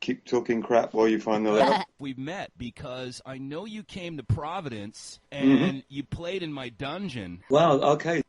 keep talking crap while you find the letter. We've met because I know you came to Providence and you played in my dungeon. Wow, okay.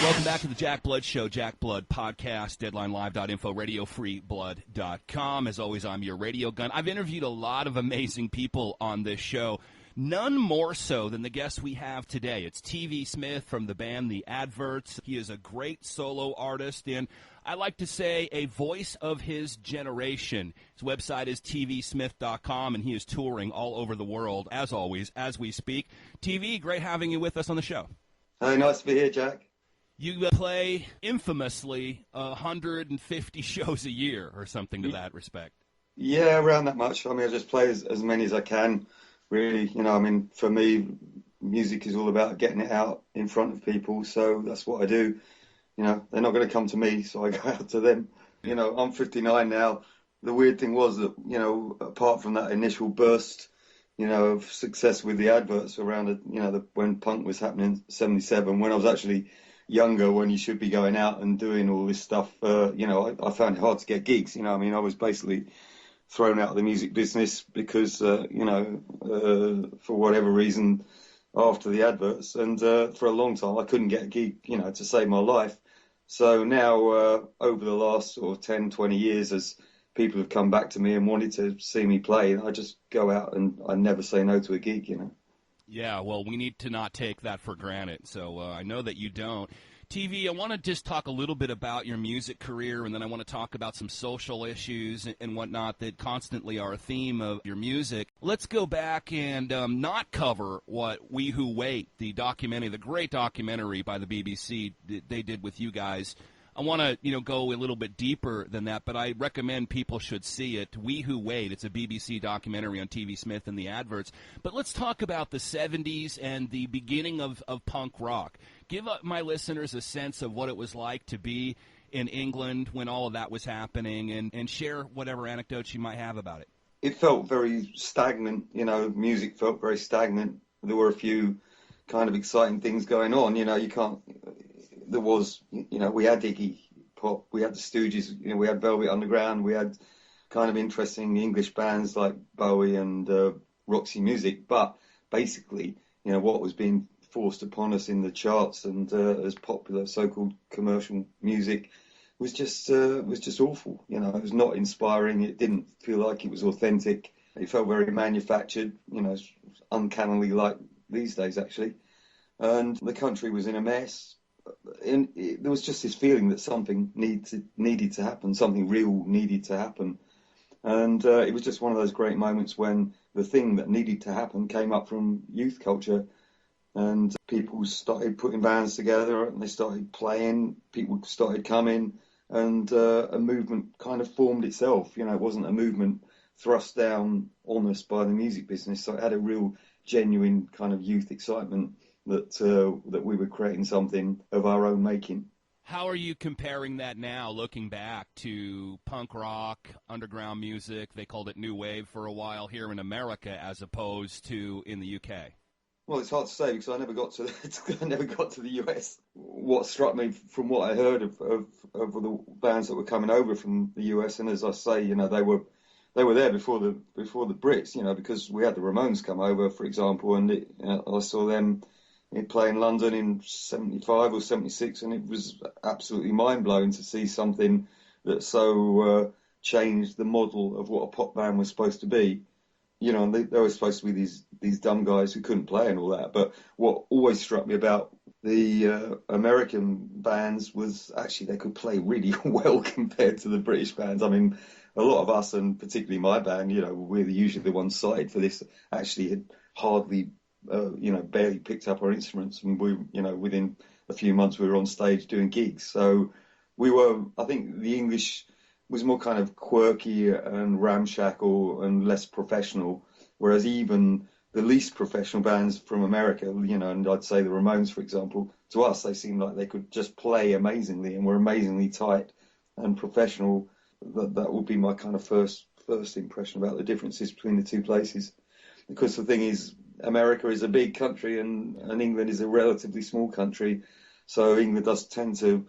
Welcome back to the Jack Blood Show, Jack Blood Podcast, DeadlineLive.info, RadioFreeBlood.com. As always, I'm your radio gun. I've interviewed a lot of amazing people on this show, none more so than the guest we have today. It's TV Smith from the band The Adverts. He is a great solo artist, and I like to say a voice of his generation. His website is tvsmith.com, and he is touring all over the world, as always, as we speak. TV, great having you with us on the show. Hey, nice to be here, Jack. You play infamously 150 shows a year or something to that respect. Yeah, around that much. I mean, I just play as many as I can, really. You know, I mean, for me, music is all about getting it out in front of people, so that's what I do. You know, they're not going to come to me, so I go out to them. You know, I'm 59 now. The weird thing was that, you know, apart from that initial burst, you know, of success with The Adverts around, when punk was happening, 77, when I was actually younger, when you should be going out and doing all this stuff, I found it hard to get gigs. You know, I mean, I was basically thrown out of the music business because, for whatever reason, after The Adverts, and for a long time I couldn't get a gig, you know, to save my life. So now, over the last sort of 10, 20 years, as people have come back to me and wanted to see me play, I just go out and I never say no to a gig, you know. Yeah, well, we need to not take that for granted, so I know that you don't. TV, I want to just talk a little bit about your music career, and then I want to talk about some social issues and whatnot that constantly are a theme of your music. Let's go back and not cover what We Who Wait, the documentary, the great documentary by the BBC that they did with you guys. I want to, go a little bit deeper than that, but I recommend people should see it. We Who Wait. It's a BBC documentary on TV Smith and The Adverts. But let's talk about the 70s and the beginning of punk rock. Give my listeners a sense of what it was like to be in England when all of that was happening, and share whatever anecdotes you might have about it. It felt very stagnant, music felt very stagnant. There were a few kind of exciting things going on, there was, we had Iggy Pop, we had the Stooges, we had Velvet Underground, we had kind of interesting English bands like Bowie and Roxy Music, but basically, what was being forced upon us in the charts and as popular so-called commercial music was just awful. It was not inspiring. It didn't feel like it was authentic. It felt very manufactured, uncannily like these days actually. And the country was in a mess. There was just this feeling that something needed to happen, something real needed to happen. And it was just one of those great moments when the thing that needed to happen came up from youth culture, and people started putting bands together and they started playing, people started coming, and a movement kind of formed itself. It wasn't a movement thrust down on us by the music business, so it had a real genuine kind of youth excitement that we were creating something of our own making. How are you comparing that now, looking back to punk rock, underground music? They called it new wave for a while here in America, as opposed to in the UK. Well, it's hard to say because I never got to I never got to the US. What struck me from what I heard of the bands that were coming over from the US, and as I say, they were there before the Brits, because we had the Ramones come over, for example, and I saw them play in London in '75 or '76, and it was absolutely mind blowing to see something that so changed the model of what a pop band was supposed to be. And they were supposed to be these dumb guys who couldn't play and all that. But what always struck me about the American bands was actually they could play really well compared to the British bands. I mean, a lot of us, and particularly my band, we're usually the ones cited for this, actually had hardly, barely picked up our instruments, and within a few months we were on stage doing gigs. So I think the English was more kind of quirky and ramshackle and less professional, whereas even the least professional bands from America, and I'd say the Ramones, for example, to us they seemed like they could just play amazingly and were amazingly tight and professional. That would be my kind of first impression about the differences between the two places. Because the thing is, America is a big country and England is a relatively small country, so England does tend to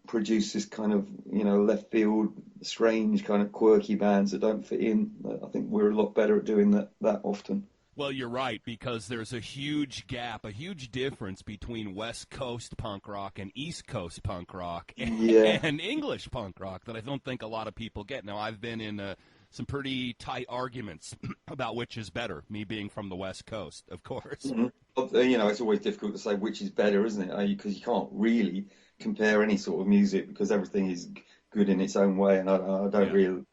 produce this kind of, left field, strange kind of quirky bands that don't fit in. I think we're a lot better at doing that often. Well, you're right, because there's a huge gap, a huge difference between West Coast punk rock and East Coast punk rock and English punk rock that I don't think a lot of people get. Now, I've been in some pretty tight arguments about which is better, me being from the West Coast, of course. Mm-hmm. It's always difficult to say which is better, isn't it? Because you can't really compare any sort of music because everything is good in its own way, and I don't really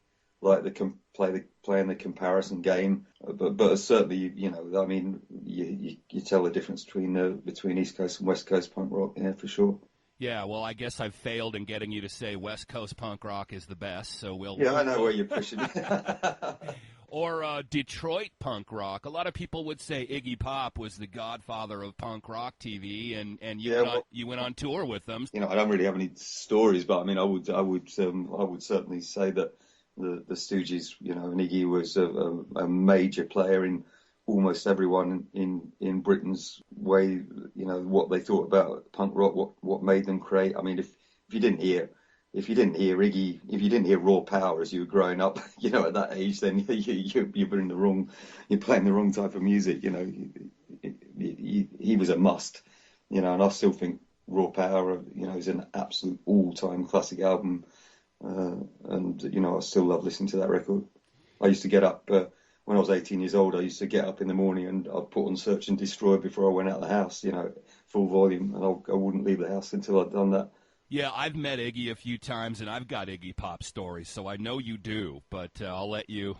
like playing the comparison game. But certainly, I mean, you tell the difference between East Coast and West Coast punk rock, yeah, for sure. Yeah, well, I guess I've failed in getting you to say West Coast punk rock is the best, so we'll... Yeah, I know where you're pushing. Or Detroit punk rock. A lot of people would say Iggy Pop was the godfather of punk rock TV, and you went on tour with them. I don't really have any stories, but I mean, I would certainly say that the Stooges, and Iggy was a major player in almost everyone in Britain's way, what they thought about punk rock, what made them create. I mean, if you didn't hear Iggy, if you didn't hear Raw Power as you were growing up, at that age, then you're playing the wrong type of music. He was a must, and I still think Raw Power, is an absolute all-time classic album, and I still love listening to that record. I used to get up. When I was 18 years old, I used to get up in the morning and I'd put on Search and Destroy before I went out of the house, full volume, and I wouldn't leave the house until I'd done that. Yeah, I've met Iggy a few times, and I've got Iggy Pop stories, so I know you do, but I'll let you...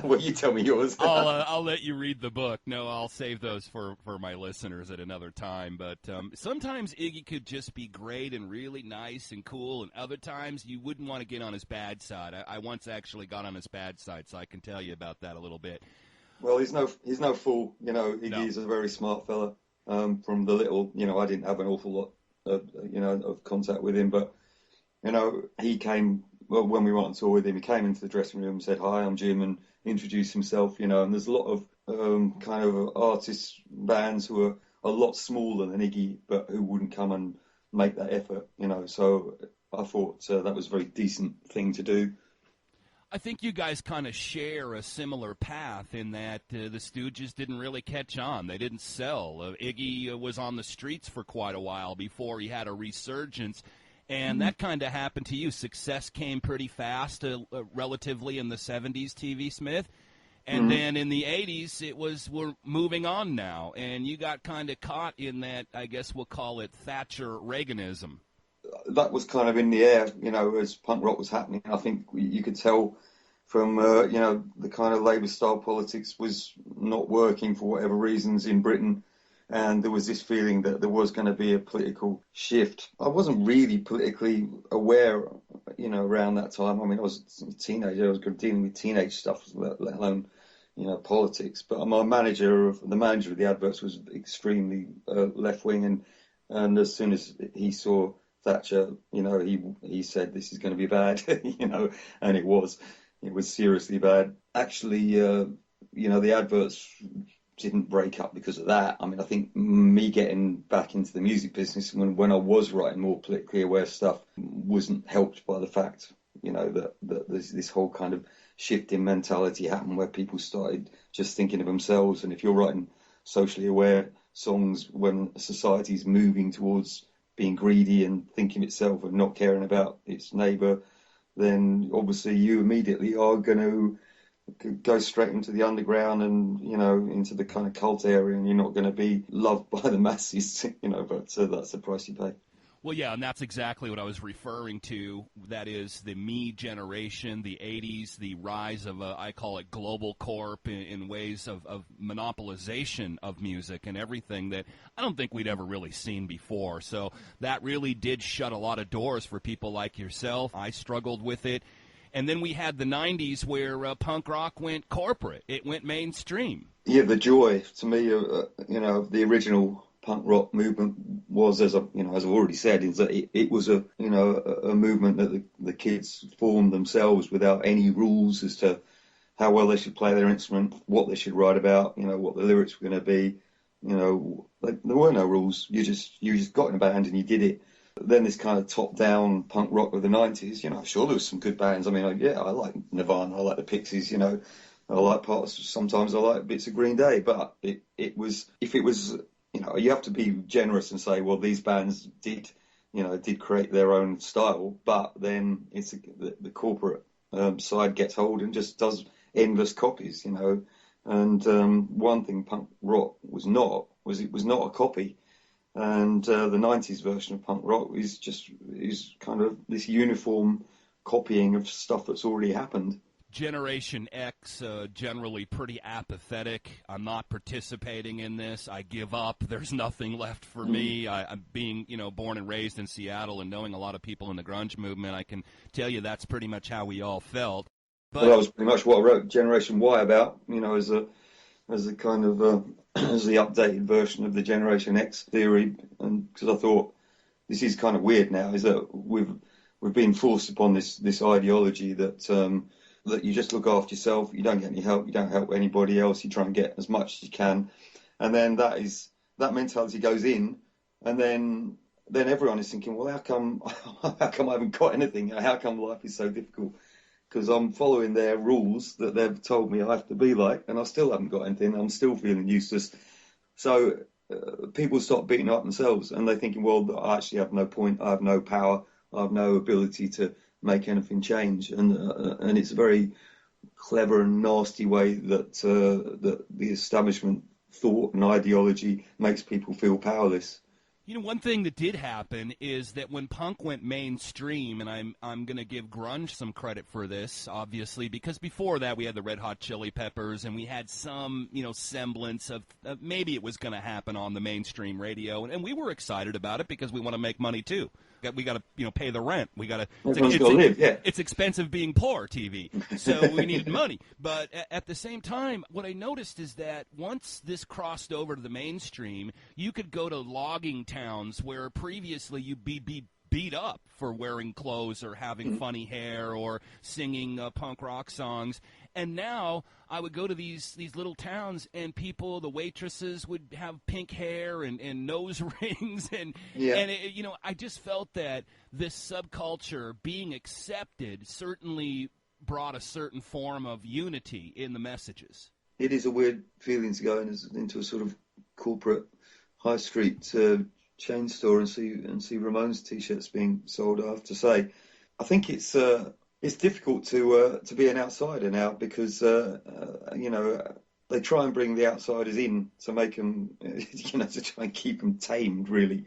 Well, you tell me yours. I'll let you read the book. No, I'll save those for my listeners at another time, but sometimes Iggy could just be great and really nice and cool, and other times you wouldn't want to get on his bad side. I once actually got on his bad side, so I can tell you about that a little bit. Well, he's no fool. Iggy's a very smart fella. From the little, I didn't have an awful lot of contact with him, but he came when we went on tour with him. He came into the dressing room and said, "Hi, I'm Jim," and introduced himself. And there's a lot of kind of artists, bands who are a lot smaller than Iggy, but who wouldn't come and make that effort. So I thought that was a very decent thing to do. I think you guys kind of share a similar path in that the Stooges didn't really catch on. They didn't sell. Iggy was on the streets for quite a while before he had a resurgence, and that kind of happened to you. Success came pretty fast, relatively, in the 70s, TV Smith, And then in the 80s, it was, we're moving on now. And you got kind of caught in that, I guess we'll call it Thatcher Reaganism. That was kind of in the air, as punk rock was happening. I think you could tell from, the kind of Labour style politics was not working for whatever reasons in Britain. And there was this feeling that there was going to be a political shift. I wasn't really politically aware, around that time. I mean, I was a teenager. I was dealing with teenage stuff, let alone, politics. But the manager of the adverts was extremely left wing, and as soon as he saw Thatcher, he said this is going to be bad, and it was seriously bad. Actually, the adverts didn't break up because of that. I mean, I think me getting back into the music business when I was writing more politically aware stuff wasn't helped by the fact, that this whole kind of shift in mentality happened where people started just thinking of themselves. And if you're writing socially aware songs when society's moving towards being greedy and thinking of itself and not caring about its neighbour, then obviously you immediately are going to go straight into the underground and, into the kind of cult area, and you're not going to be loved by the masses, but that's the price you pay. Well, yeah, and that's exactly what I was referring to. That is the me generation, the 80s, the rise of, I call it global corp in ways of monopolization of music and everything that I don't think we'd ever really seen before. So that really did shut a lot of doors for people like yourself. I struggled with it. And then we had the 90s where punk rock went corporate. It went mainstream. Yeah, the joy, to me, of the original punk rock movement was, as I've already said, is that it was a movement that the kids formed themselves without any rules as to how well they should play their instrument, what they should write about, what the lyrics were going to be. There were no rules. You just got in a band and you did it. Then this kind of top-down punk rock of the 90s, sure there was some good bands. I mean, I like Nirvana, I like the Pixies, I like sometimes I like bits of Green Day, but it was, you have to be generous and say, well, these bands did create their own style, but then it's the corporate side gets hold and just does endless copies, and one thing punk rock was not a copy. And the 90s version of punk rock is kind of this uniform copying of stuff that's already happened. Generation X, generally pretty apathetic. I'm not participating in this. I give up. There's nothing left for me. I'm being, born and raised in Seattle and knowing a lot of people in the grunge movement. I can tell you that's pretty much how we all felt. But well, that was pretty much what I wrote Generation Y about, as a kind of as the updated version of the Generation X theory, and because I thought this is kind of weird now, is that we've been forced upon this ideology that that you just look after yourself, you don't get any help, you don't help anybody else, you try and get as much as you can, and then that mentality goes in, and then everyone is thinking, well, how come I haven't got anything? How come life is so difficult? Because I'm following their rules that they've told me I have to be like, and I still haven't got anything. I'm still feeling useless. So people stop beating up themselves, and they're thinking, well, I actually have no point. I have no power. I have no ability to make anything change. And it's a very clever and nasty way that that the establishment thought and ideology makes people feel powerless. One thing that did happen is that when punk went mainstream, and I'm going to give grunge some credit for this, obviously, because before that we had the Red Hot Chili Peppers, and we had some, semblance of maybe it was going to happen on the mainstream radio, and we were excited about it because we want to make money too. We got to, pay the rent. We got to. Live, yeah. It's expensive being poor, TV. So we needed money. But at the same time, what I noticed is that once this crossed over to the mainstream, you could go to logging towns where previously you'd be beat up for wearing clothes or having funny hair or singing punk rock songs. And now I would go to these little towns, and people, the waitresses would have pink hair and nose rings, and I just felt that this subculture being accepted certainly brought a certain form of unity in the messages. It is a weird feeling to go into a sort of corporate high street chain store and see Ramones t-shirts being sold. I have to say, I think it's It's difficult to be an outsider now because you know they try and bring the outsiders in to make them you know to try and keep them tamed really.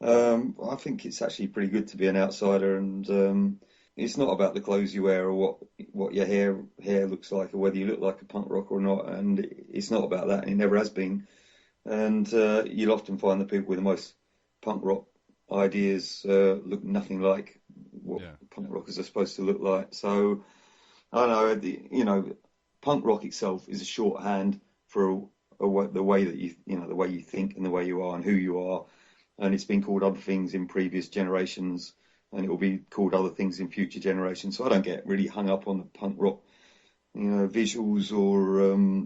I think it's actually pretty good to be an outsider, and it's not about the clothes you wear or what your hair looks like or whether you look like a punk rock or not, and it's not about that, and it never has been. And you'll often find the people with the most punk rock ideas look nothing like what Yeah. punk rockers are supposed to look like. So I don't know, you know, punk rock itself is a shorthand for the way that you know the way you think and the way you are and who you are, and it's been called other things in previous generations, and it will be called other things in future generations. So I don't get really hung up on the punk rock, you know, visuals or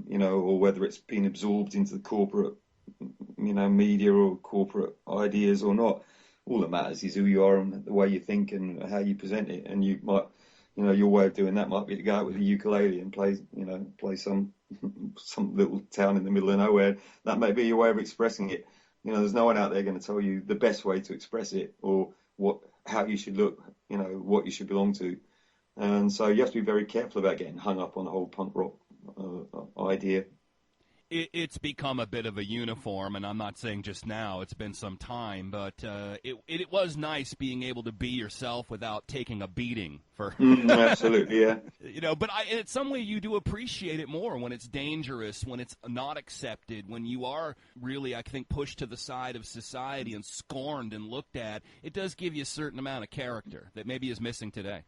you know, or whether it's been absorbed into the corporate, you know, media or corporate ideas or not. All that matters is who you are and the way you think and how you present it. And you might, you know, your way of doing that might be to go out with a ukulele and play, you know, play some little town in the middle of nowhere. That may be your way of expressing it. You know, there's no one out there going to tell you the best way to express it or how you should look, you know, what you should belong to. And so you have to be very careful about getting hung up on the whole punk rock idea. It's become a bit of a uniform, and I'm not saying just now. It's been some time, but it was nice being able to be yourself without taking a beating for. Absolutely, yeah. You know, but in some way you do appreciate it more when it's dangerous, when it's not accepted, when you are really, I think, pushed to the side of society and scorned and looked at. It does give you a certain amount of character that maybe is missing today.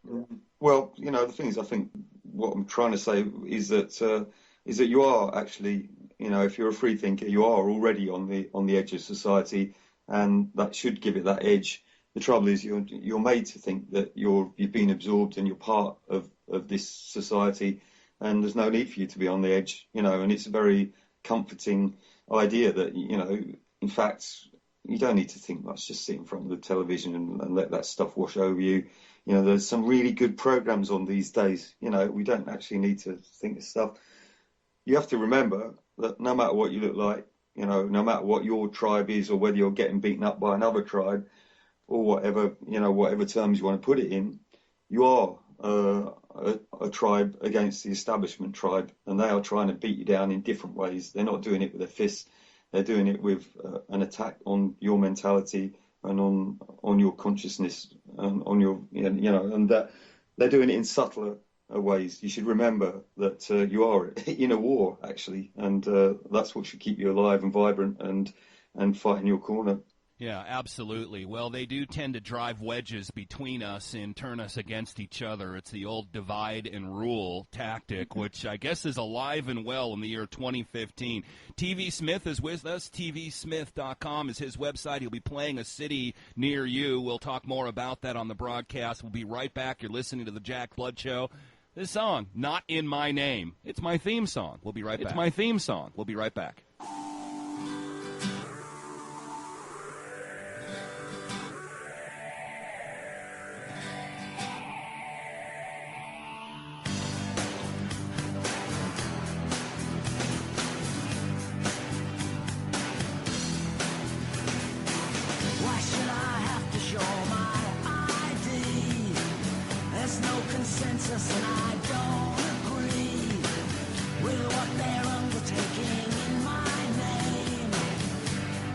Well, you know, the thing is, I think what I'm trying to say is that you are actually, you know, if you're a free thinker, you are already on the edge of society, and that should give it that edge. The trouble is, you're made to think that you've been absorbed and you're part of this society, and there's no need for you to be on the edge, you know. And it's a very comforting idea that, you know, in fact, you don't need to think much. Just sit in front of the television and let that stuff wash over you. You know, there's some really good programs on these days. You know, we don't actually need to think of stuff. You have to remember that no matter what you look like, you know, no matter what your tribe is or whether you're getting beaten up by another tribe or whatever, you know, whatever terms you want to put it in, you are a tribe against the establishment tribe, and they are trying to beat you down in different ways. They're not doing it with their fists. They're doing it with an attack on your mentality and on your consciousness and on your, you know, and that they're doing it in subtler ways. You should remember that you are in a war, actually, and that's what should keep you alive and vibrant and fight in your corner. Yeah, absolutely. Well, they do tend to drive wedges between us and turn us against each other. It's the old divide and rule tactic, which I guess is alive and well in the year 2015. TV Smith is with us. tvsmith.com is his website. He'll be playing a city near you. We'll talk more about that on the broadcast. We'll be right back. You're listening to The Jack Blood Show. This song, Not in My Name. It's my theme song. We'll be right back. It's my theme song. We'll be right back. Consensus, and I don't agree with what they're undertaking in my name.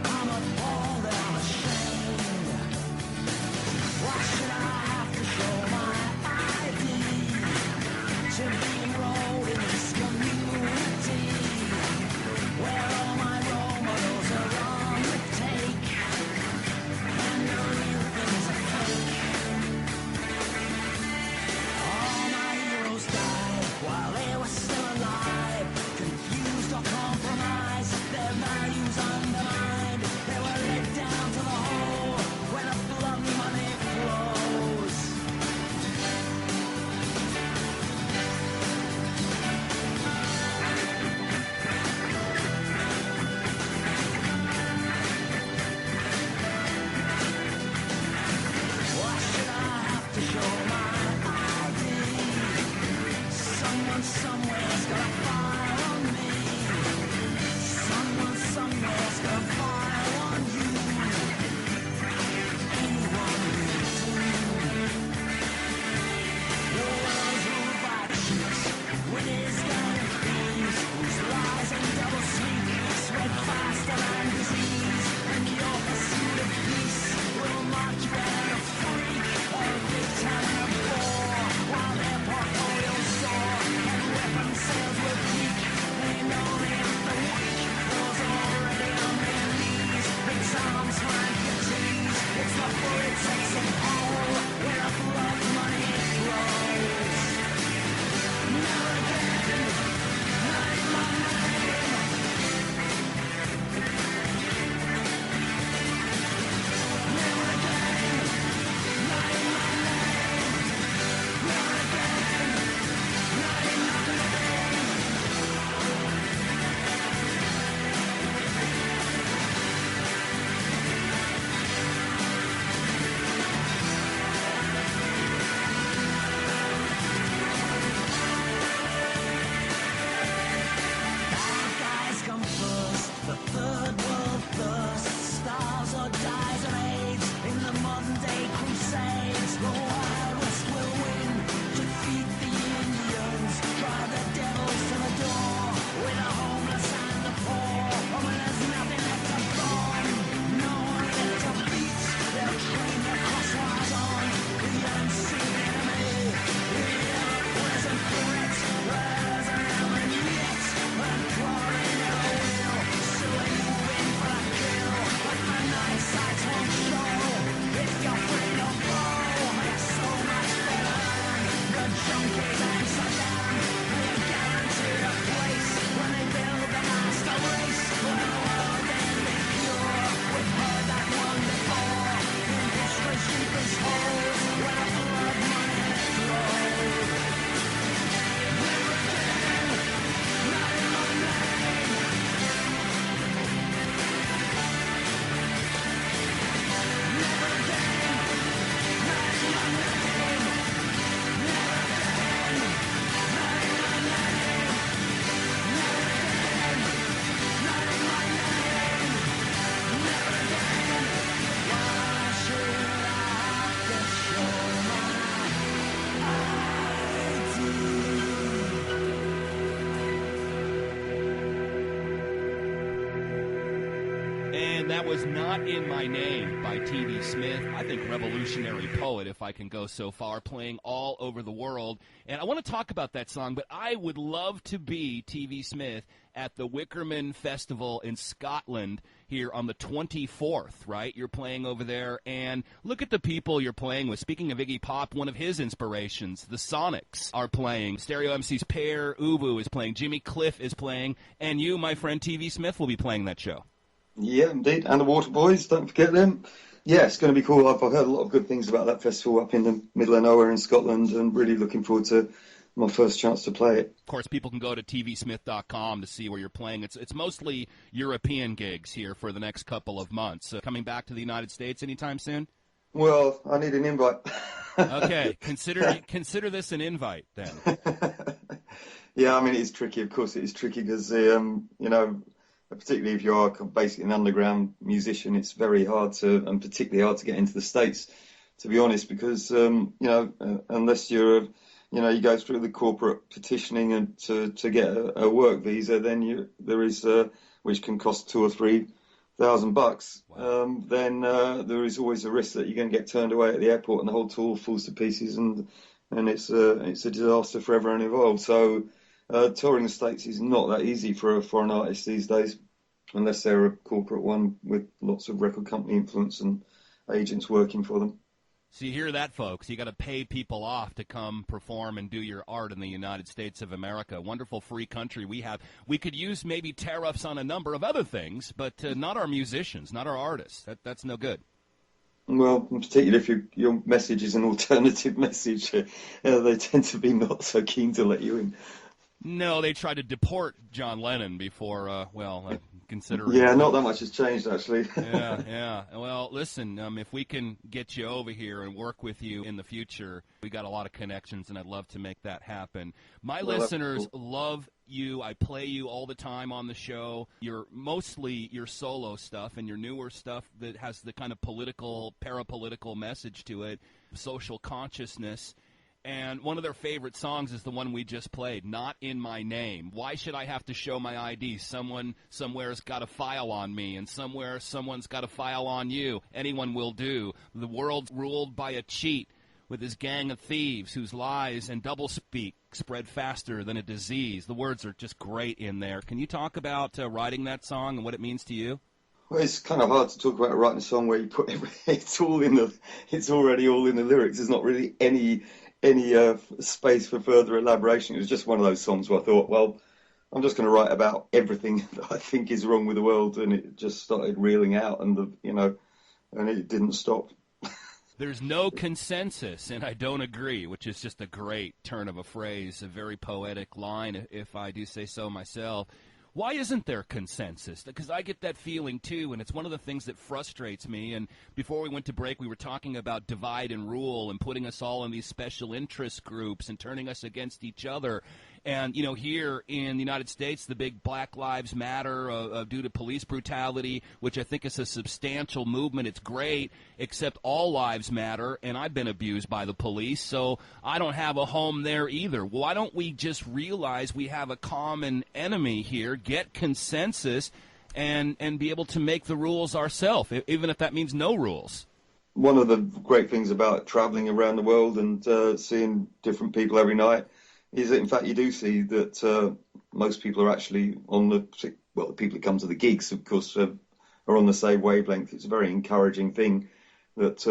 I'm appalled and I'm ashamed. Why should I have to show my ID to be enrolled in this community where all my role models are on the take and the real things are fake? While they were still alive, confused or compromised, their values undermined. They were led down to the hole where the blood money flows. Why should I have to show my Someone somewhere's got a fire on me. Someone somewhere's got a fire. And that was Not in My Name by T.V. Smith. I think revolutionary poet, if I can go so far, playing all over the world. And I want to talk about that song, but I would love to be T.V. Smith at the Wickerman Festival in Scotland here on the 24th, right? You're playing over there, and look at the people you're playing with. Speaking of Iggy Pop, one of his inspirations, the Sonics, are playing. Stereo MC's Pear Ubu is playing. Jimmy Cliff is playing. And you, my friend T.V. Smith, will be playing that show. Yeah, indeed. And the Water Boys, don't forget them. Yeah, it's going to be cool. I've heard a lot of good things about that festival up in the middle of nowhere in Scotland, and really looking forward to my first chance to play it. Of course, people can go to tvsmith.com to see where you're playing. It's mostly European gigs here for the next couple of months. Coming back to the United States anytime soon? Well, I need an invite. Okay, consider this an invite then. Yeah, I mean, it's tricky. Of course, it is tricky because, you know, particularly if you are basically an underground musician, it's very hard to, and particularly hard to get into the States, to be honest, because, you know, unless you're, you know, you go through the corporate petitioning and to get a work visa, then there is, which can cost $2,000 or $3,000. Wow. Then there is always a risk that you're going to get turned away at the airport and the whole tour falls to pieces, and it's a disaster for everyone involved. So touring the States is not that easy for an artist these days, unless they're a corporate one with lots of record company influence and agents working for them. So you hear that, folks. You got to pay people off to come perform and do your art in the United States of America. Wonderful free country we have. We could use maybe tariffs on a number of other things, but not our musicians, not our artists. That's no good. Well, particularly if your message is an alternative message, they tend to be not so keen to let you in. No, they tried to deport John Lennon before, considering... Yeah, not that much has changed, actually. Yeah. Well, listen, if we can get you over here and work with you in the future, we got a lot of connections, and I'd love to make that happen. My listeners love you. I play you all the time on the show. Mostly your solo stuff and your newer stuff that has the kind of political, parapolitical message to it, social consciousness. And one of their favorite songs is the one we just played, Not in My Name. Why should I have to show my ID? Someone somewhere's got a file on me, and somewhere someone's got a file on you. Anyone will do. The world's ruled by a cheat with his gang of thieves whose lies and doublespeak spread faster than a disease. The words are just great in there. Can you talk about writing that song and what it means to you? Well, it's kind of hard to talk about writing a song where you put it's already all in the lyrics. There's not really any space for further elaboration. It was just one of those songs where I thought, well, I'm just going to write about everything that I think is wrong with the world, and it just started reeling out, and it didn't stop. There's no consensus, and I don't agree, which is just a great turn of a phrase, a very poetic line, if I do say so myself. Why isn't there consensus? Because I get that feeling, too, and it's one of the things that frustrates me. And before we went to break, we were talking about divide and rule and putting us all in these special interest groups and turning us against each other. And, you know, here in the United States, the big Black Lives Matter due to police brutality, which I think is a substantial movement. It's great, except all lives matter, and I've been abused by the police, so I don't have a home there either. Why don't we just realize we have a common enemy here, get consensus, and be able to make the rules ourselves, even if that means no rules? One of the great things about traveling around the world and seeing different people every night is that, in fact, you do see that most people are actually the people that come to the gigs, of course, are on the same wavelength. It's a very encouraging thing that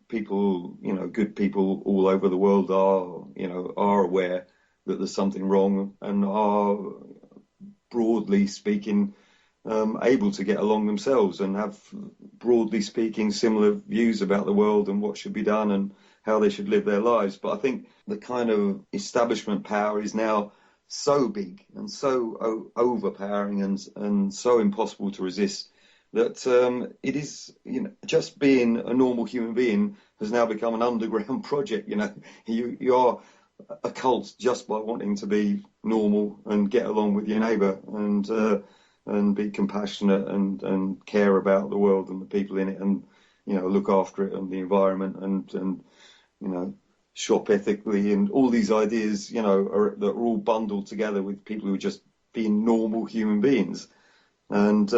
people, you know, good people all over the world are aware that there's something wrong and are, broadly speaking, able to get along themselves and have, broadly speaking, similar views about the world and what should be done and how they should live their lives. But I think the kind of establishment power is now so big and so overpowering and so impossible to resist that it is, you know, just being a normal human being has now become an underground project. You know, you are a cult just by wanting to be normal and get along with your neighbour and be compassionate and care about the world and the people in it and, you know, look after it and the environment and you know, shop ethically and all these ideas, you know, that are all bundled together with people who are just being normal human beings. And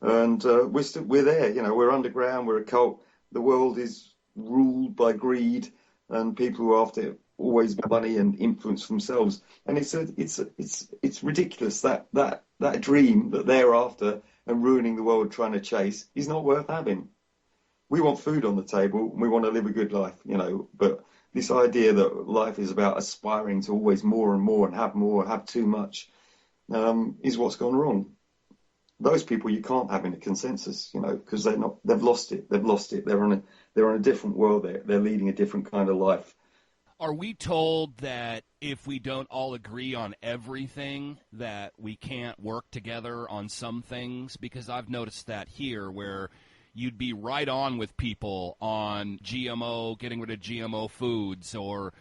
and we're there. You know, we're underground. We're a cult. The world is ruled by greed and people who are after always money and influence themselves. And it's ridiculous that dream that they're after and ruining the world trying to chase is not worth having. We want food on the table and we want to live a good life, you know, but this idea that life is about aspiring to always more and have too much, is what's gone wrong. Those people you can't have in a consensus, you know, because they've lost it. They're on a different world. They're leading a different kind of life. Are we told that if we don't all agree on everything, that we can't work together on some things? Because I've noticed that here, where you'd be right on with people on GMO, getting rid of GMO foods, or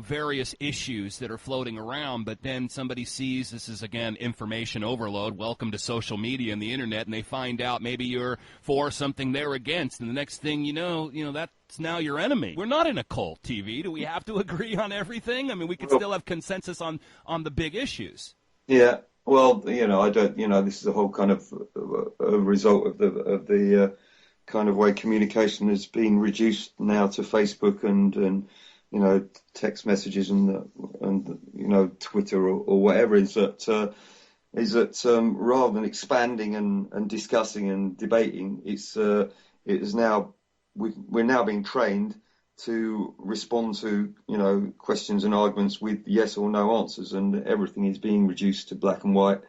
various issues that are floating around, but then somebody sees, this is again information overload, welcome to social media and the internet, and they find out maybe you're for something they're against, and the next thing you know that's now your enemy. We're not in a cult, TV. Do we have to agree on everything? I mean, we could still have consensus on the big issues. Yeah, well, I don't, this is a whole kind of a result of the kind of way communication has been reduced now to Facebook and text messages and Twitter or whatever, is that rather than expanding and discussing and debating, we're now being trained to respond to questions and arguments with yes or no answers, and everything is being reduced to black and white.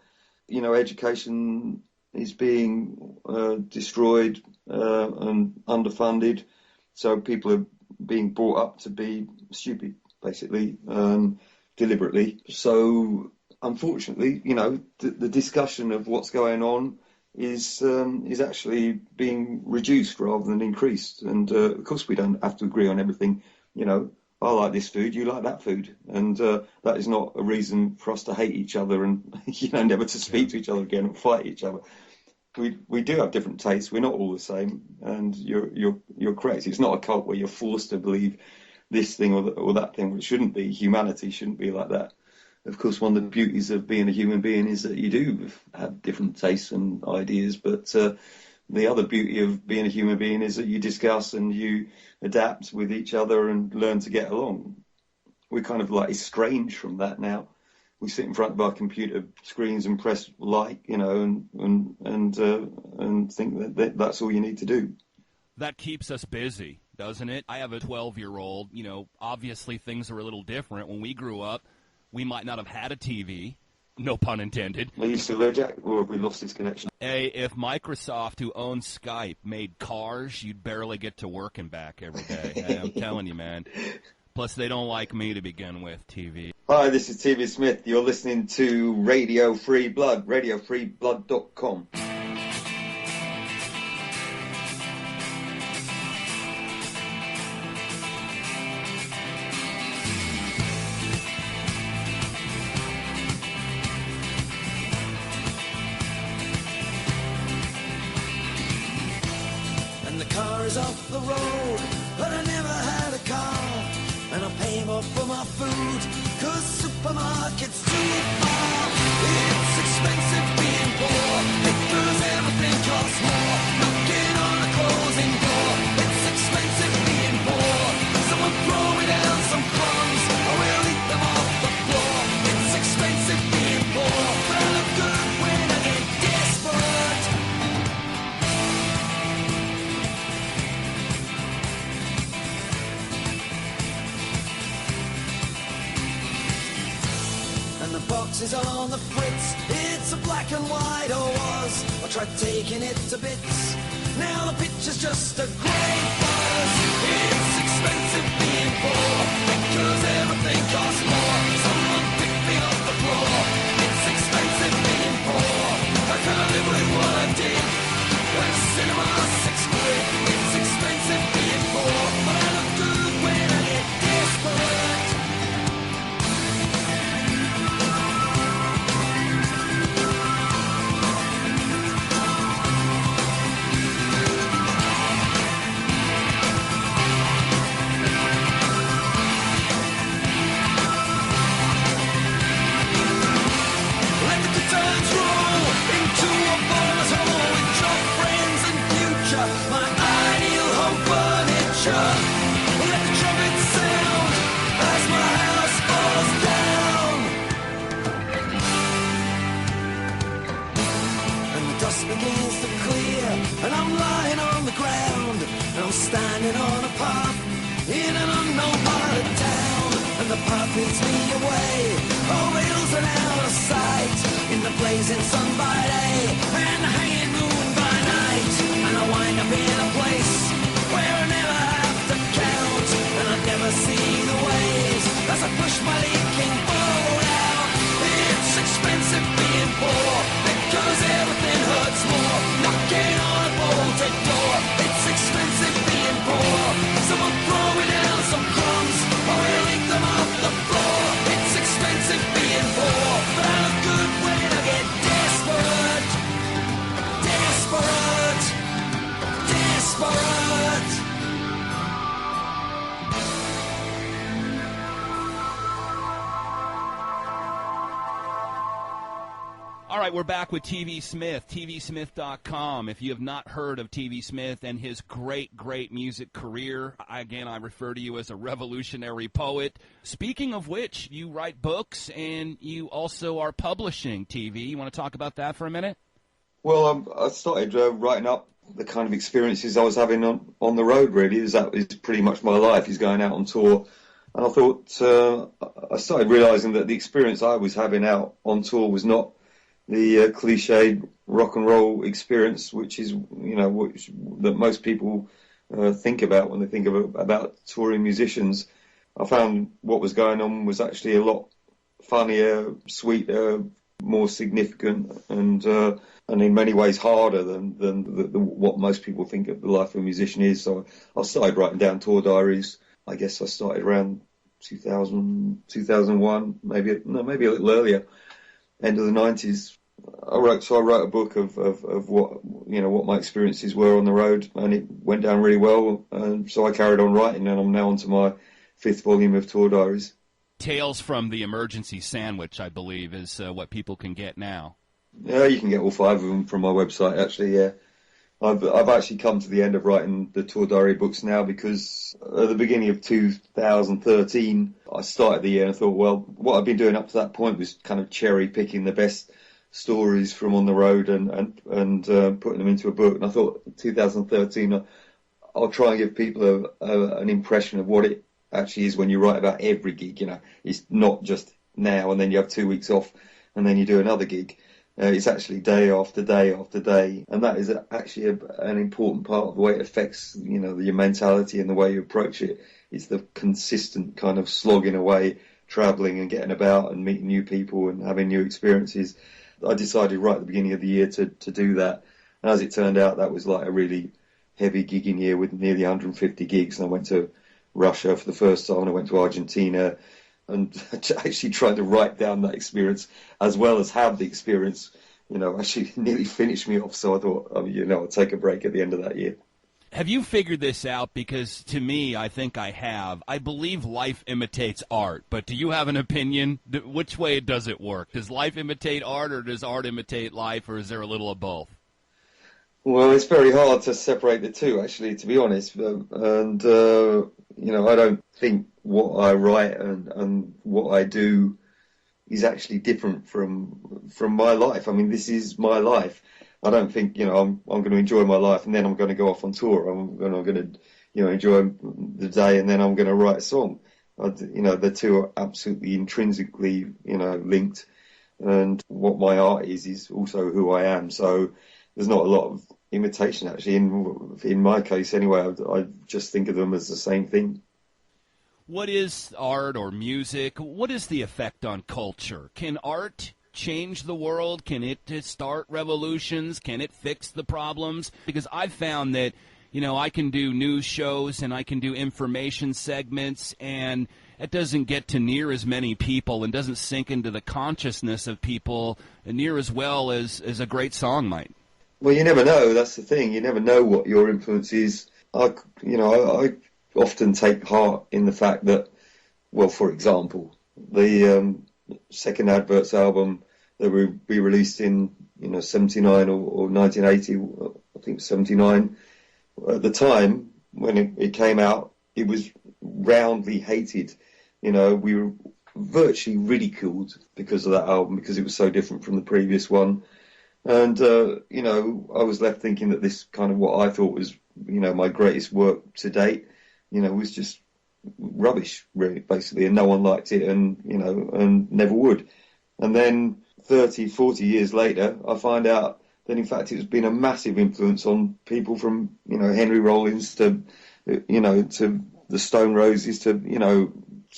Education is being destroyed and underfunded, so people are being brought up to be stupid, basically, deliberately. So, unfortunately, the discussion of what's going on is actually being reduced rather than increased. And of course, we don't have to agree on everything. I like this food, you like that food, and that is not a reason for us to hate each other and never to speak to each other again and fight each other. We do have different tastes. We're not all the same, and you're correct. It's not a cult where you're forced to believe this thing or that thing, which shouldn't be. Humanity shouldn't be like that. Of course, one of the beauties of being a human being is that you do have different tastes and ideas, but the other beauty of being a human being is that you discuss and you adapt with each other and learn to get along. We're kind of like estranged from that now. We sit in front of our computer screens and press like, and think that that's all you need to do. That keeps us busy, doesn't it? I have a 12-year-old. Obviously things are a little different. When we grew up, we might not have had a TV, no pun intended. Are you still there, Jack, or have we lost this connection? Hey, if Microsoft, who owns Skype, made cars, you'd barely get to work and back every day. Hey, I'm telling you, man. Plus, they don't like me to begin with, TV. Hi, this is TV Smith. You're listening to Radio Free Blood, radiofreeblood.com. And the car is off the road, but I never had a car. And I pay more for my food, 'cause supermarket's too far. It's expensive being poor, because everything costs more. Knocking on a closing door, it's expensive being poor. Someone throw me down some crumbs, I will eat them off the floor. It's expensive being poor, but I look good when I get desperate. And the box is on the fritz, it's a black and white, or was. I tried taking it to bits, now the picture's just a grey buzz. It's expensive being poor, because everything costs more. Someone pick me off the floor. It's expensive being poor, I can't live with what I did. When cinema's £6, it's expensive being poor, but I look good when I get desperate. seems to clear, and I'm lying on the ground, and I'm standing on a path in an unknown part of town, and the path leads me away over hills and out of sight, in the blazing sun by day and the hanging moon by night, and I wind up in a place where I never have to count, and I never see the waves as I push my leaking boat out. It's expensive being poor, because everything hurts more. Knocking on a bolted door, it's expensive being poor. Someone throw me down some crumbs, or I'll eat them off the floor. It's expensive being poor, but I look good when I get desperate. Desperate. Desperate. All right, we're back with TV Smith, tvsmith.com. If you have not heard of TV Smith and his great, great music career, I refer to you as a revolutionary poet. Speaking of which, you write books and you also are publishing TV. You want to talk about that for a minute? Well, I started writing up the kind of experiences I was having on the road, really. That is pretty much my life, is going out on tour. And I thought, I started realising that the experience I was having out on tour was not the cliched rock and roll experience, which is, that most people think about when they think about touring musicians. I found what was going on was actually a lot funnier, sweeter, more significant, and in many ways harder than what most people think of the life of a musician is. So I started writing down tour diaries. I guess I started around 2000, 2001, maybe a little earlier. End of the 90s, I wrote a book of what my experiences were on the road, and it went down really well. And so I carried on writing, and I'm now onto my 5th volume of tour diaries. Tales from the Emergency Sandwich, I believe, is what people can get now. Yeah, you can get all 5 of them from my website, actually, yeah. I've actually come to the end of writing the tour diary books now, because at the beginning of 2013, I started the year and I thought, well, what I've been doing up to that point was kind of cherry picking the best stories from on the road and putting them into a book. And I thought, 2013, I'll try and give people an impression of what it actually is when you write about every gig. It's not just now and then you have 2 weeks off and then you do another gig. It's actually day after day after day, and that is actually an important part of the way it affects, your mentality and the way you approach it. It's the consistent kind of slogging away, travelling and getting about and meeting new people and having new experiences. I decided right at the beginning of the year to do that, and as it turned out, that was like a really heavy gigging year with nearly 150 gigs. And I went to Russia for the first time, and I went to Argentina, and actually tried to write down that experience as well as have the experience, actually nearly finished me off. So I thought, I'll take a break at the end of that year. Have you figured this out? Because to me, I think I have. I believe life imitates art, but do you have an opinion? Which way does it work? Does life imitate art, or does art imitate life, or is there a little of both? Well, it's very hard to separate the two, actually, to be honest. And I don't think what I write and what I do is actually different from my life. I mean, this is my life. I don't think, I'm going to enjoy my life and then I'm going to go off on tour. I'm going to, enjoy the day and then I'm going to write a song. The two are absolutely intrinsically, linked. And what my art is also who I am. So there's not a lot of imitation, actually. In my case, anyway, I just think of them as the same thing. What is art or music? What is the effect on culture? Can art change the world? Can it start revolutions? Can it fix the problems? Because I've found that, I can do news shows and I can do information segments, and it doesn't get to near as many people and doesn't sink into the consciousness of people near as well as a great song might. Well, you never know. That's the thing. You never know what your influence is. I often take heart in the fact that, well, for example, the second Adverts album that we released in 79 or 1980, I think 79, at the time when it came out, it was roundly hated. We were virtually ridiculed because of that album, because it was so different from the previous one. And, I was left thinking that this kind of what I thought was, my greatest work to date, was just rubbish, really, basically, and no one liked it and never would. And then 30, 40 years later, I find out that, in fact, it's been a massive influence on people from, Henry Rollins to, to the Stone Roses to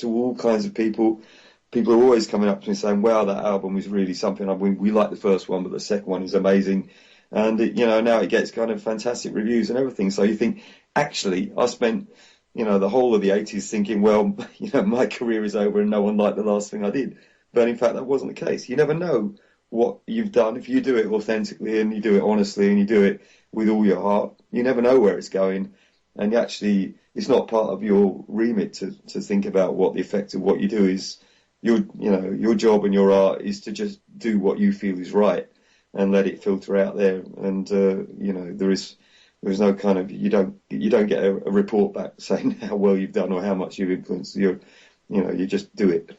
all kinds of people. People are always coming up to me saying, wow, that album is really something. We like the first one, but the second one is amazing. And, now it gets kind of fantastic reviews and everything. So you think, actually, I spent, the whole of the 80s thinking, well, my career is over and no one liked the last thing I did. But in fact, that wasn't the case. You never know what you've done. If you do it authentically and you do it honestly and you do it with all your heart, you never know where it's going. And actually, it's not part of your remit to think about what the effect of what you do is. Your job and your art is to just do what you feel is right and let it filter out there. And there is no kind of you don't get a report back saying how well you've done or how much you've influenced. You just do it.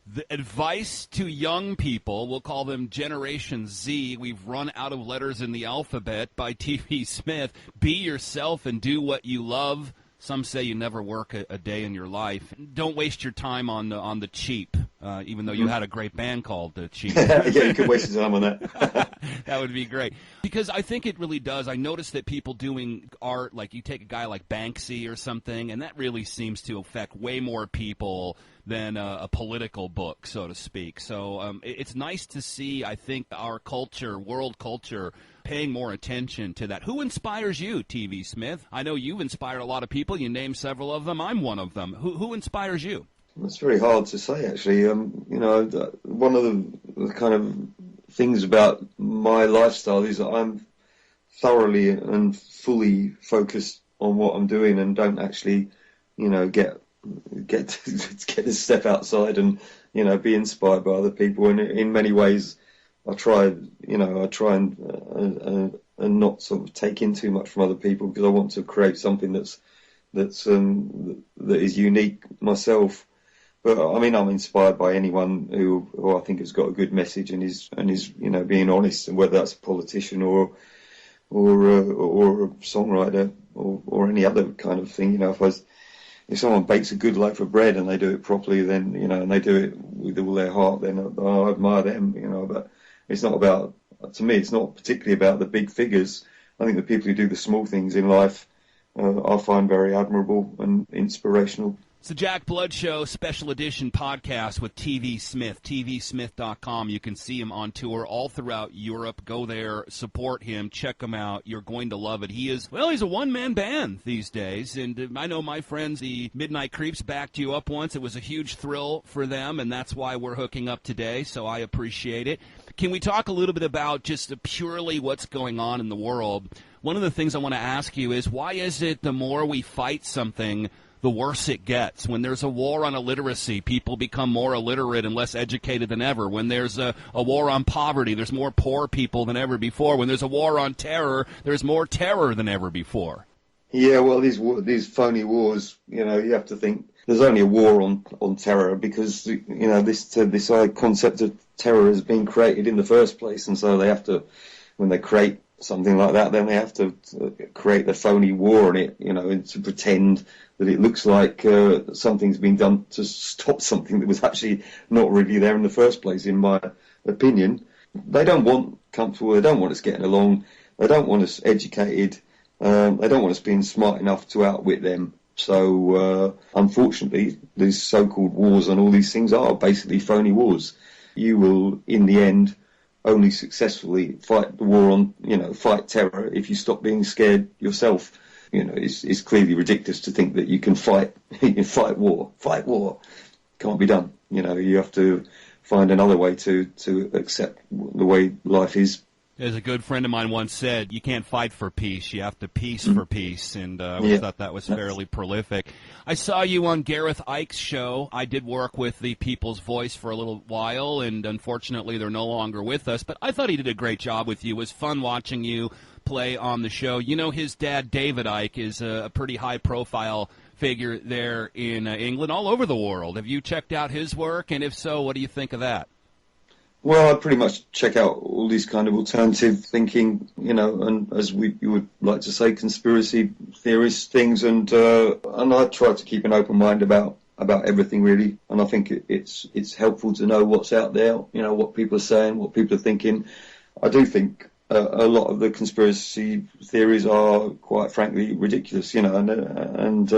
The advice to young people, we'll call them Generation Z, we've run out of letters in the alphabet, by T.V. Smith. Be yourself and do what you love. Some say you never work a day in your life. Don't waste your time on the cheap, even though you had a great band called The Cheap. Yeah, you could waste your time on that. That would be great. Because I think it really does. I noticed that people doing art, like you take a guy like Banksy or something, and that really seems to affect way more people than a political book, so to speak. So it's nice to see, I think, our culture, world culture, paying more attention to that. Who inspires you, T.V. Smith? I know you've inspired a lot of people. You named several of them. I'm one of them. Who inspires you? That's very hard to say, actually. One of the kind of things about my lifestyle is that I'm thoroughly and fully focused on what I'm doing and don't actually, get to step outside and, be inspired by other people. And in many ways, I try and not sort of take in too much from other people because I want to create something that is unique myself. But I mean, I'm inspired by anyone who I think has got a good message and is being honest, and whether that's a politician or a songwriter or any other kind of thing. If someone bakes a good loaf of bread and they do it properly, then and they do it with all their heart, then I admire them. But it's not about, to me, it's not particularly about the big figures. I think the people who do the small things in life I find very admirable and inspirational. It's the Jack Blood Show special edition podcast with T.V. Smith, tvsmith.com. You can see him on tour all throughout Europe. Go there, support him, check him out. You're going to love it. He's a one-man band these days, and I know my friends, the Midnight Creeps, backed you up once. It was a huge thrill for them, and that's why we're hooking up today, so I appreciate it. Can we talk a little bit about just purely what's going on in the world? One of the things I want to ask you is, why is it the more we fight something, the worse it gets? When there's a war on illiteracy, people become more illiterate and less educated than ever. When there's a war on poverty, there's more poor people than ever before. When there's a war on terror, there's more terror than ever before. Yeah, well, these phony wars, you have to think there's only a war on terror because, this concept of terror has been created in the first place. And so they have to, when they create something like that, then they have to create the phony war on it, and to pretend that it looks like something's been done to stop something that was actually not really there in the first place, in my opinion. They don't want comfortable, they don't want us getting along, they don't want us educated, they don't want us being smart enough to outwit them. So, unfortunately, these so-called wars and all these things are basically phony wars. You will, in the end, only successfully fight the war on, fight terror if you stop being scared yourself. It's clearly ridiculous to think that you can fight war. Fight war. Can't be done. You have to find another way to accept the way life is. As a good friend of mine once said, you can't fight for peace, you have to peace for peace, and I always thought that was fairly prolific. I saw you on Gareth Ike's show. I did work with the People's Voice for a little while, and unfortunately they're no longer with us, but I thought he did a great job with you. It was fun watching you play on the show. His dad, David Icke, is a pretty high-profile figure there in England, all over the world. Have you checked out his work, and if so, what do you think of that? Well, I pretty much check out all these kind of alternative thinking, and as you would like to say, conspiracy theorist things, and I try to keep an open mind about everything really, and I think it's helpful to know what's out there, what people are saying, what people are thinking. I do think a lot of the conspiracy theories are quite frankly ridiculous, and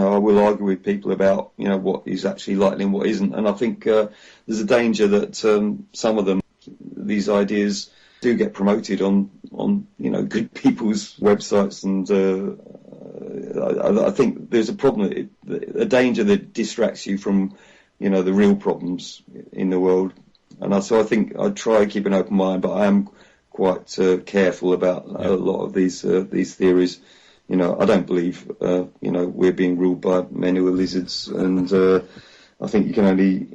I will argue with people about, what is actually likely and what isn't. And I think there's a danger that some of them, these ideas, do get promoted on good people's websites. And I think there's a problem, a danger that distracts you from, the real problems in the world. And so I think I try to keep an open mind, but I am quite careful about a lot of these theories. I don't believe, we're being ruled by men who are lizards, and I think you can only,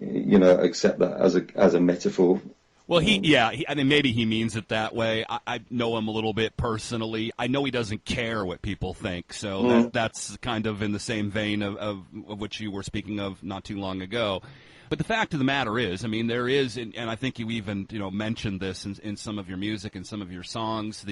accept that as a metaphor. Well, I mean, maybe he means it that way. I know him a little bit personally. I know he doesn't care what people think, so that's kind of in the same vein of which you were speaking of not too long ago. But the fact of the matter is, I mean, there is, and I think you even, mentioned this in some of your music and some of your songs,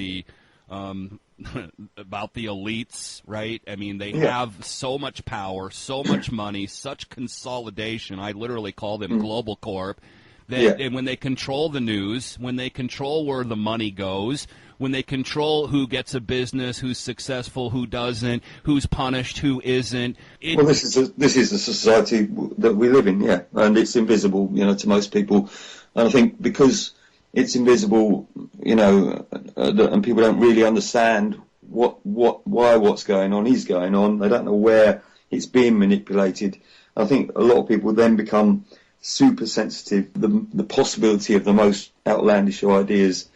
about the elites, right? I mean, they have so much power, so much money, such consolidation. I literally call them Global Corp. And when they control the news, when they control where the money goes, when they control who gets a business, who's successful, who doesn't, who's punished, who isn't. Well, this is a society that we live in, and it's invisible, to most people. And I think because it's invisible, and people don't really understand why what's going on is going on. They don't know where it's being manipulated. I think a lot of people then become super sensitive to the possibility of the most outlandish ideas.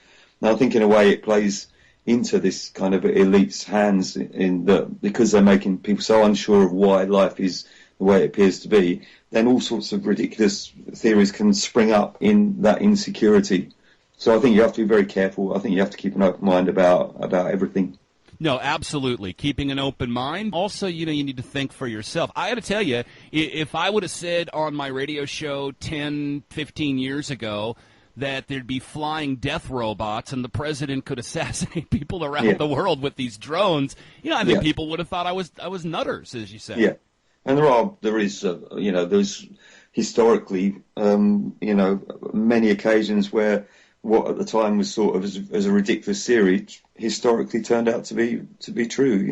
And I think in a way it plays into this kind of elite's hands because they're making people so unsure of why life is the way it appears to be, then all sorts of ridiculous theories can spring up in that insecurity. So I think you have to be very careful. I think you have to keep an open mind about everything. No, absolutely. Keeping an open mind. Also, you need to think for yourself. I got to tell you, if I would have said on my radio show 10, 15 years ago that there'd be flying death robots and the president could assassinate people around the world with these drones, I think people would have thought I was nutters, as you say. Yeah, and there's historically, many occasions where what at the time was sort of as a ridiculous theory historically turned out to be true.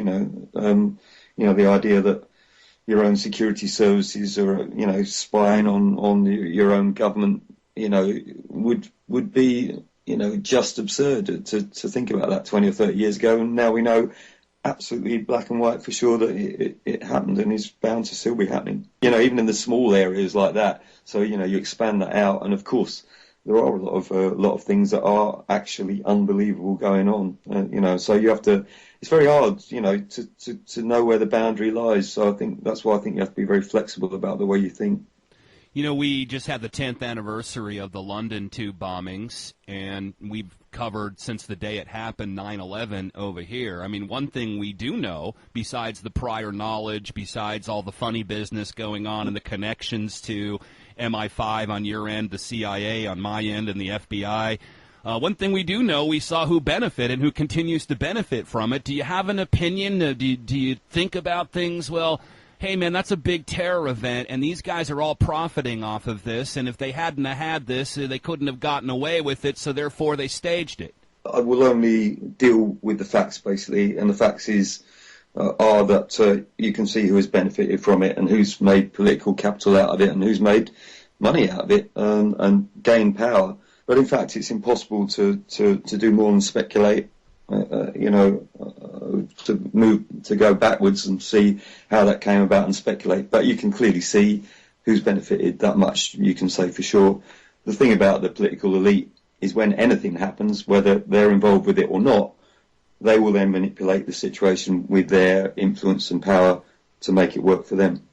The idea that your own security services are spying on your own government would be just absurd to think about that 20 or 30 years ago, and now we know absolutely black and white for sure that it happened and is bound to still be happening. Even in the small areas like that. So you expand that out, and of course there are a lot of things that are actually unbelievable going on. So you have to. It's very hard, to know where the boundary lies. So I think that's why I think you have to be very flexible about the way you think. We just had the 10th anniversary of the London tube bombings, and we've covered since the day it happened 9/11 over here. I mean, one thing we do know, besides the prior knowledge, besides all the funny business going on and the connections to MI5 on your end, the CIA on my end, and the FBI, one thing we do know, we saw who benefited and who continues to benefit from it. Do you have an opinion? Do you think about things, well, hey, man, that's a big terror event, and these guys are all profiting off of this, and if they hadn't have had this, they couldn't have gotten away with it, so therefore they staged it? I will only deal with the facts, basically, and the facts are that you can see who has benefited from it and who's made political capital out of it and who's made money out of it and gained power. But in fact, it's impossible to do more than speculate. To go backwards and see how that came about and speculate. But you can clearly see who's benefited. That much you can say for sure. The thing about the political elite is when anything happens, whether they're involved with it or not, they will then manipulate the situation with their influence and power to make it work for them.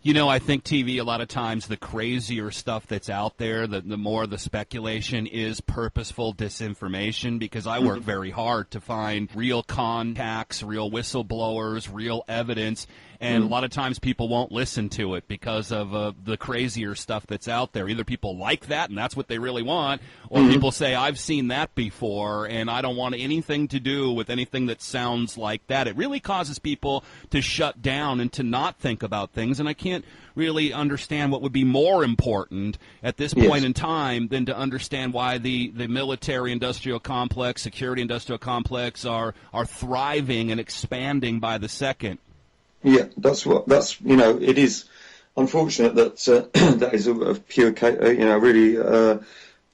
You know, I think TV, a lot of times, the crazier stuff that's out there, the more the speculation is purposeful disinformation, because I work very hard to find real contacts, real whistleblowers, real evidence, and a lot of times people won't listen to it because of the crazier stuff that's out there. Either people like that, and that's what they really want, or people say, I've seen that before, and I don't want anything to do with anything that sounds like that. It really causes people to shut down and to not think about things, and I can't really understand what would be more important at this point in time than to understand why the military-industrial complex, security-industrial complex are thriving and expanding by the second. Yeah, it is unfortunate that that is a pure, really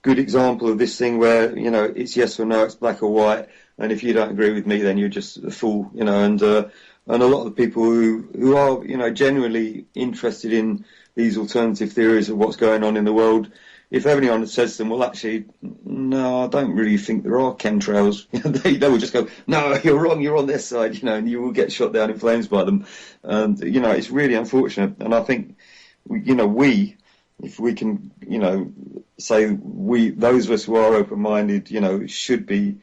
good example of this thing where, it's yes or no, it's black or white, and if you don't agree with me, then you're just a fool, and a lot of the people who are, genuinely interested in these alternative theories of what's going on in the world, if anyone says to them, well, actually, no, I don't really think there are chemtrails, they will just go, no, you're wrong, you're on this side, and you will get shot down in flames by them. And, it's really unfortunate. And I think, if we can, say those of us who are open-minded, should be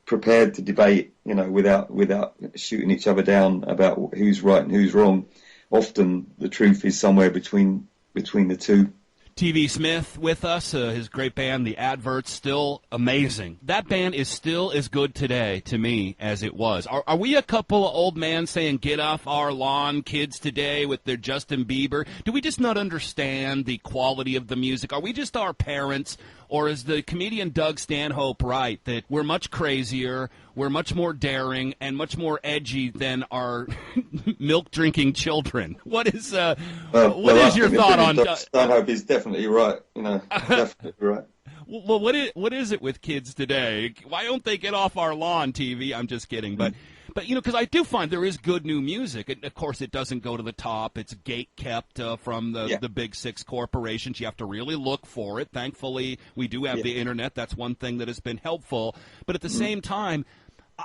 prepared to debate, without shooting each other down about who's right and who's wrong. Often the truth is somewhere between the two. TV Smith with us, his great band, The Adverts, still amazing. That band is still as good today, to me, as it was. Are we a couple of old men saying, get off our lawn, kids today, with their Justin Bieber? Do we just not understand the quality of the music? Are we just our parents? Or is the comedian Doug Stanhope right, that we're much crazier, we're much more daring, and much more edgy than our milk-drinking children? What is your thought on Doug Stanhope is definitely right, definitely right. Well, what is it with kids today? Why don't they get off our lawn, TV? I'm just kidding, but because I do find there is good new music. Of course, it doesn't go to the top. It's gate-kept from the big six corporations. You have to really look for it. Thankfully, we do have the Internet. That's one thing that has been helpful. But at the same time,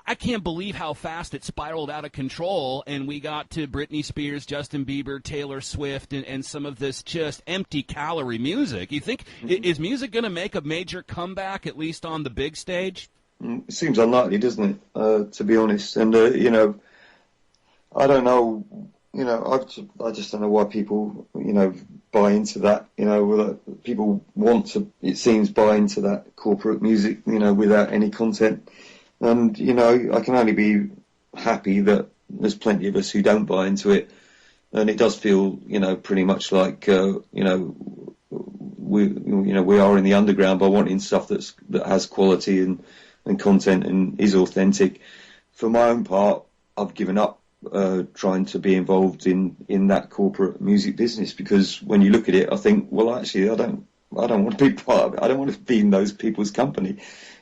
I can't believe how fast it spiraled out of control, and we got to Britney Spears, Justin Bieber, Taylor Swift, and some of this just empty-calorie music. You think, is music going to make a major comeback, at least on the big stage? It seems unlikely, doesn't it, to be honest? And, I don't know, I just don't know why people, buy into that, people want to, it seems, buy into that corporate music, without any content. And, I can only be happy that there's plenty of us who don't buy into it. And it does feel, pretty much like, we are in the underground by wanting stuff that has quality and content and is authentic. For my own part, I've given up trying to be involved in that corporate music business, because when you look at it, I think, well, actually, I don't want to be part of it. I don't want to be in those people's company.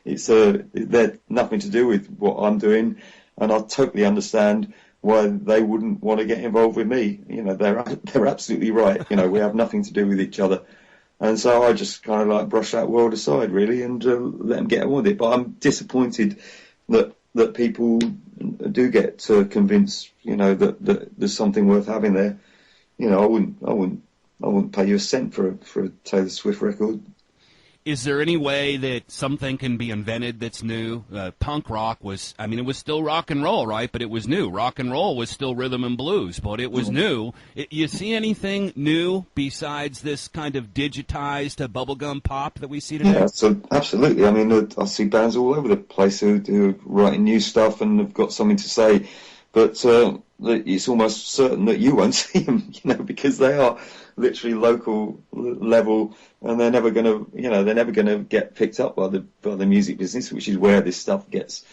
They're nothing to do with what I'm doing, and I totally understand why they wouldn't want to get involved with me. They're absolutely right. We have nothing to do with each other. And so I just kind of like brush that world aside, really, and let them get on with it. But I'm disappointed that people do get convinced, that there's something worth having there. I wouldn't pay you a cent for a Taylor Swift record. Is there any way that something can be invented that's new? Punk rock was, it was still rock and roll, right? But it was new. Rock and roll was still rhythm and blues, but it was new. You see anything new besides this kind of digitized bubblegum pop that we see today? Yeah, so absolutely. I see bands all over the place who are writing new stuff and have got something to say, but it's almost certain that you won't see them, because they are literally local level, and they're never going to get picked up by the music business, which is where this stuff gets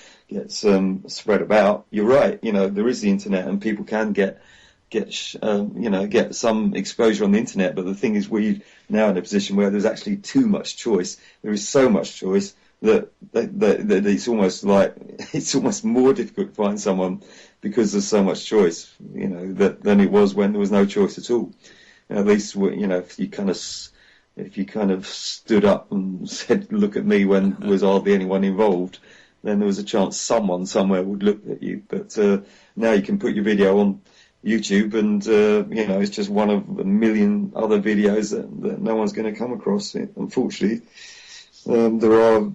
spread about. You're right, there is the internet, and people can get some exposure on the internet. But the thing is, we're now in a position where there's actually too much choice. There is so much choice that it's almost more difficult to find someone, because there's so much choice, than it was when there was no choice at all. At least, if you kind of stood up and said, "Look at me," when there was hardly anyone involved, then there was a chance someone somewhere would look at you. But now you can put your video on, YouTube, and it's just one of a million other videos that no one's going to come across. Unfortunately, there are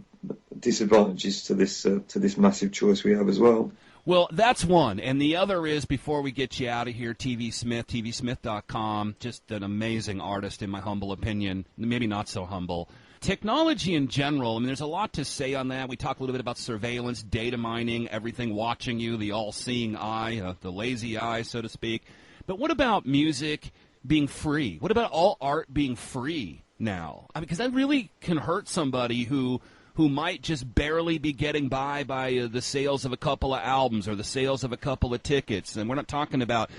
disadvantages to this massive choice we have as well. Well, that's one. And the other is, before we get you out of here, TV Smith, tvsmith.com, just an amazing artist in my humble opinion, maybe not so humble. Technology in general, I mean, there's a lot to say on that. We talk a little bit about surveillance, data mining, everything watching you, the all-seeing eye, the lazy eye, so to speak. But what about music being free? What about all art being free now? I mean, because that really can hurt somebody who might just barely be getting by the sales of a couple of albums or the sales of a couple of tickets. And we're not talking about,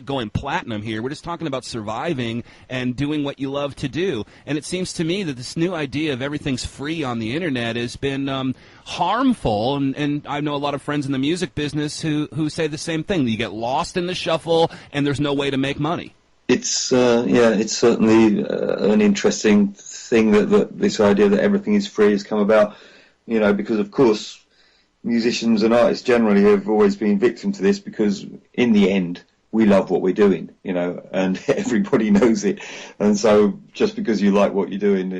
going platinum here. We're just talking about surviving and doing what you love to do. And it seems to me that this new idea of everything's free on the Internet has been harmful. And I know a lot of friends in the music business who say the same thing. You get lost in the shuffle and there's no way to make money. It's certainly an interesting thing that this idea that everything is free has come about, because of course musicians and artists generally have always been victim to this, because in the end we love what we're doing, and everybody knows it. And so just because you like what you're doing,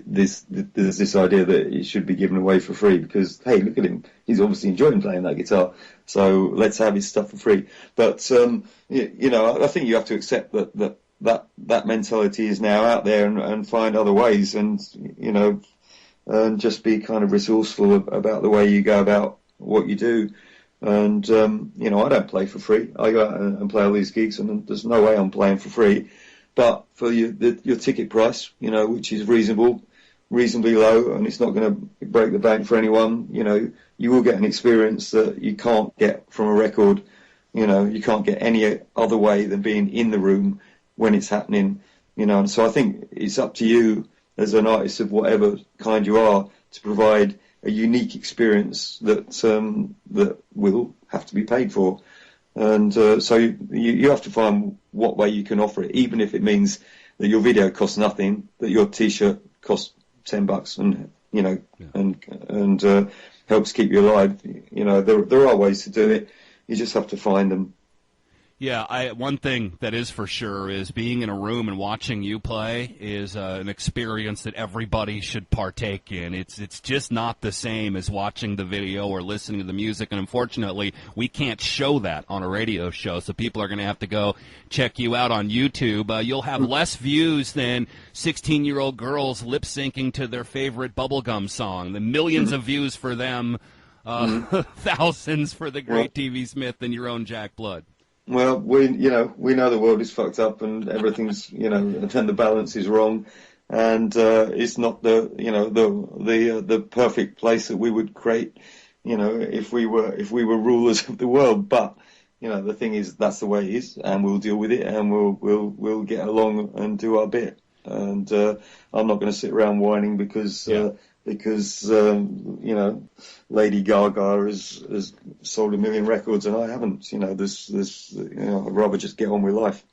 there's this idea that it should be given away for free because, hey, look at him. He's obviously enjoying playing that guitar. So let's have his stuff for free. But, I think you have to accept that mentality is now out there and find other ways and just be kind of resourceful about the way you go about what you do. And, I don't play for free. I go out and play all these gigs, and there's no way I'm playing for free. But for your ticket price, which is reasonably low, and it's not going to break the bank for anyone, you will get an experience that you can't get from a record. You can't get any other way than being in the room when it's happening. And so I think it's up to you as an artist of whatever kind you are to provide a unique experience that will have to be paid for. And so you have to find what way you can offer it, even if it means that your video costs nothing, that your T-shirt costs $10 and helps keep you alive. There are ways to do it. You just have to find them. Yeah, one thing that is for sure is being in a room and watching you play is an experience that everybody should partake in. It's just not the same as watching the video or listening to the music, and unfortunately, we can't show that on a radio show, so people are going to have to go check you out on YouTube. You'll have less views than 16-year-old girls lip-syncing to their favorite bubblegum song. The millions of views for them, thousands for the great TV Smith and your own Jack Blood. Well, we know the world is fucked up and everything's, and the balance is wrong, and it's not the perfect place that we would create, if we were rulers of the world. But the thing is, that's the way it is, and we'll deal with it, and we'll get along and do our bit. And I'm not going to sit around whining because Lady Gaga has sold 1 million records and I haven't. I'd rather just get on with life.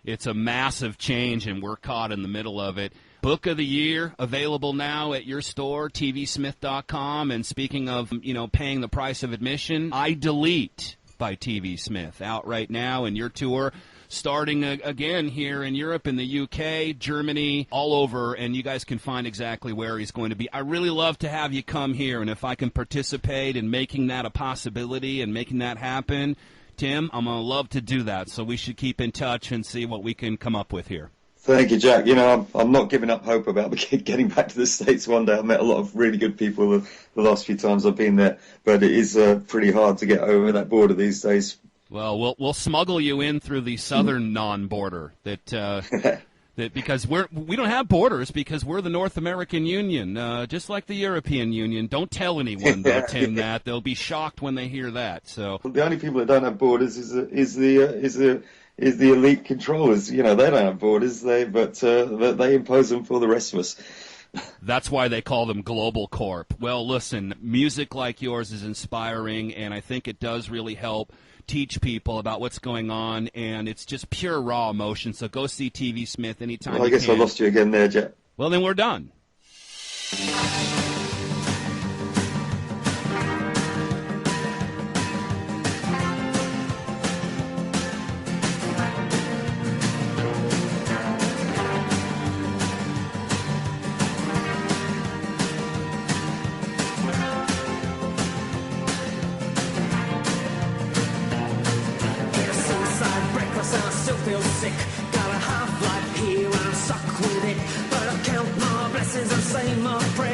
It's a massive change, and we're caught in the middle of it. Book of the Year available now at your store, tvsmith.com. And speaking of, paying the price of admission, I Delete by TV Smith out right now, and your tour starting again here in Europe, in the UK, Germany, all over, and you guys can find exactly where he's going to be. I really love to have you come here, and if I can participate in making that a possibility and making that happen, Tim, I'm going to love to do that, so we should keep in touch and see what we can come up with here. Thank you, Jack. I'm not giving up hope about getting back to the States one day. I've met a lot of really good people the last few times I've been there, but it is pretty hard to get over that border these days. Well, we'll smuggle you in through the southern non-border that because we don't have borders because we're the North American Union, just like the European Union. Don't tell anyone though, Tim, that they'll be shocked when they hear that. So the only people that don't have borders is the elite controllers. They don't have borders, but they impose them for the rest of us. That's why they call them Global Corp. Well, listen, music like yours is inspiring, and I think it does really help teach people about what's going on, and it's just pure raw emotion. So go see TV Smith anytime you can. I guess I lost you again there, Jack. Well, then we're done. feel sick. Got a half-life here and I'm stuck with it. But I count my blessings and say my prayers.